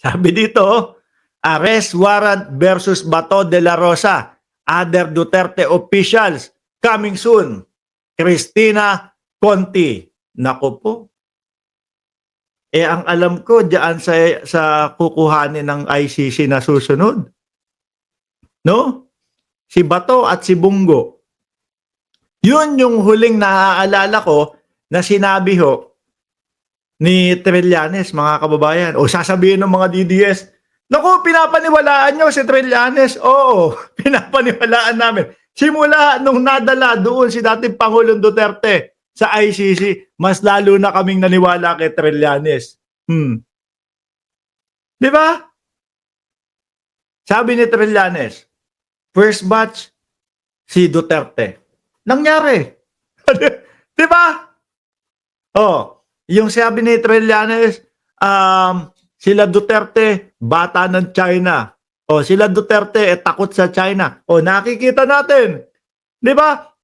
Sabi dito, arrest warrant versus Bato de la Rosa. Other Duterte officials coming soon. Cristina Conti. Nako po. Ang alam ko diyan sa kukuhanin ng ICC na susunod. No? Si Bato at si Bungo. Yun yung huling naaalala ko na sinabi ho ni Trillanes, mga kababayan. O sasabihin ng mga DDS, naku, pinapaniwalaan nyo si Trillanes. Oo, pinapaniwalaan namin. Simula nung nadala doon si dating Pangulong Duterte sa ICC, mas lalo na kaming naniwala kay Trillanes. Di ba? Sabi ni Trillanes, first batch, si Duterte. Nangyari. Di ba? Oh, yung sabi ni Trillanes, sila Duterte, bata ng China. O sila Duterte, takot sa China. O nakikita natin. Di ba?